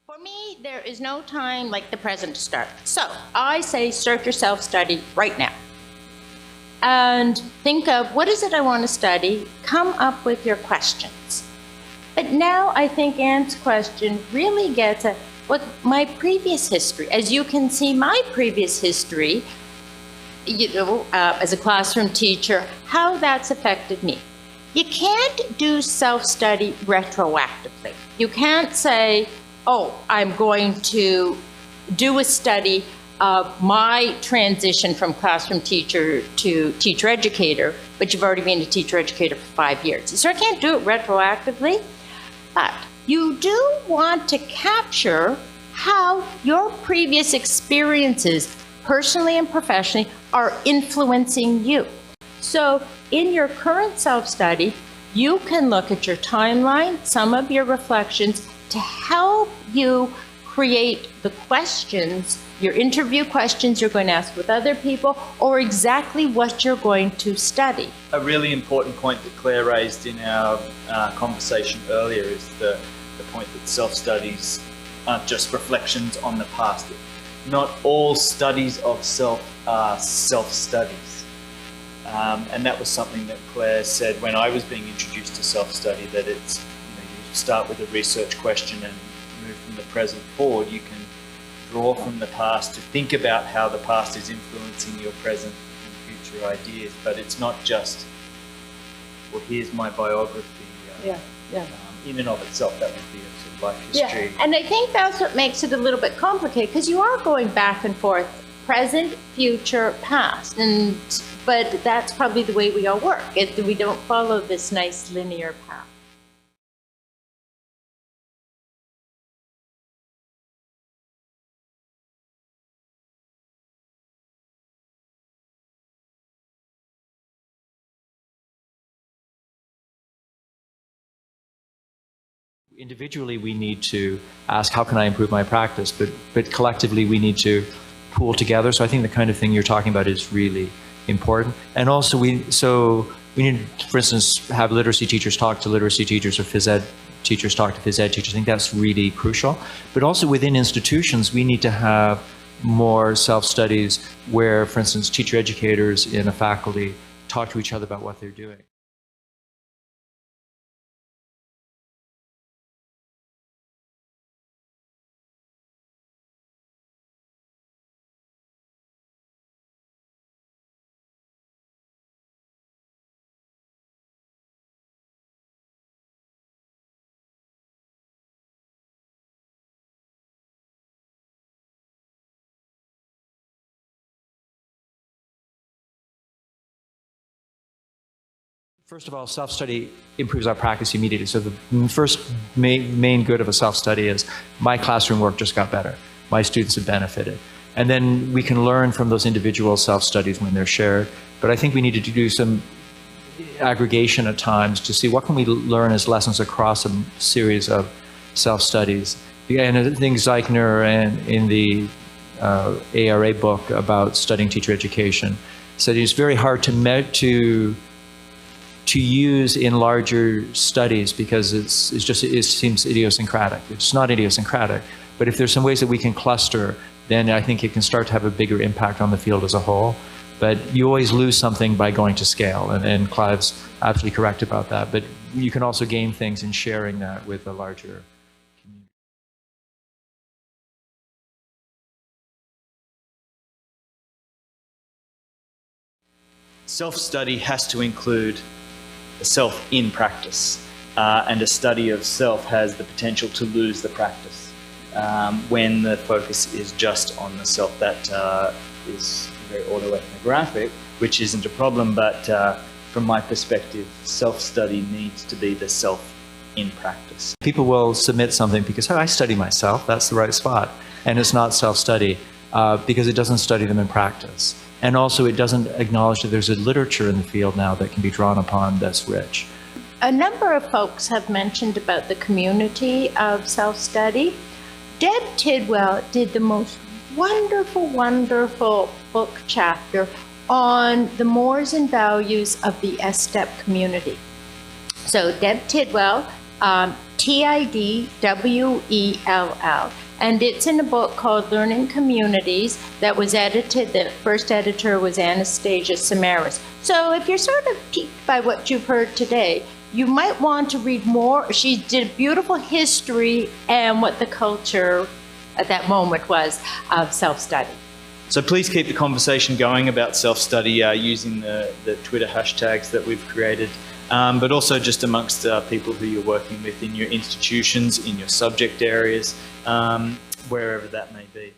For me, there is no time like the present to start. So I say start your self-study right now. And think of what is it I want to study, come up with your questions. But now I think Anne's question really gets at what my previous history. As you can see, my previous history, as a classroom teacher, how that's affected me. You can't do self-study retroactively. You can't say, oh, I'm going to do a study of my transition from classroom teacher to teacher educator, but you've already been a teacher educator for 5 years. So I can't do it retroactively, but you do want to capture how your previous experiences, personally and professionally, are influencing you. So in your current self-study, you can look at your timeline, some of your reflections, to help you create the questions, your interview questions you're going to ask with other people, or exactly what you're going to study. A really important point that Claire raised in our conversation earlier is the point that self-studies aren't just reflections on the past. Not all studies of self are self-studies. And that was something that Claire said when I was being introduced to self-study, that it's, you start with a research question and move from the present forward. You can draw from the past to think about how the past is influencing your present and future ideas, but it's not just, well, here's my biography. In and of itself, that would be a sort of life history. Yeah, and I think that's what makes it a little bit complicated, because you are going back and forth, present, future, past, but that's probably the way we all work. We don't follow this nice linear path. Individually, we need to ask, how can I improve my practice? But collectively, we need to pool together. So I think the kind of thing you're talking about is really important. And also, we need, for instance, have literacy teachers talk to literacy teachers, or phys ed teachers talk to phys ed teachers. I think that's really crucial. But also within institutions, we need to have more self-studies where, for instance, teacher educators in a faculty talk to each other about what they're doing. First of all, self-study improves our practice immediately. So the first main good of a self-study is my classroom work just got better. My students have benefited. And then we can learn from those individual self-studies when they're shared. But I think we need to do some aggregation at times to see what can we learn as lessons across a series of self-studies. And I think Zeichner, and in the ARA book about studying teacher education, said it's very hard to use in larger studies because it seems idiosyncratic. It's not idiosyncratic, but if there's some ways that we can cluster, then I think it can start to have a bigger impact on the field as a whole. But you always lose something by going to scale, and Clive's absolutely correct about that. But you can also gain things in sharing that with a larger community. Self-study has to include the self in practice, and a study of self has the potential to lose the practice when the focus is just on the self. That is very autoethnographic, which isn't a problem, but from my perspective, self-study needs to be the self in practice. People will submit something because, oh, I study myself, that's the right spot, and it's not self-study because it doesn't study them in practice. And also it doesn't acknowledge that there's a literature in the field now that can be drawn upon that's rich. A number of folks have mentioned about the community of self-study. Deb Tidwell did the most wonderful, wonderful book chapter on the mores and values of the STEP community. So Deb Tidwell Tidwell. And it's in a book called Learning Communities that was edited, the first editor was Anastasia Samaras. So if you're sort of piqued by what you've heard today, you might want to read more. She did a beautiful history and what the culture at that moment was of self-study. So please keep the conversation going about self-study using the Twitter hashtags that we've created, but also just amongst people who you're working with in your institutions, in your subject areas, wherever that may be.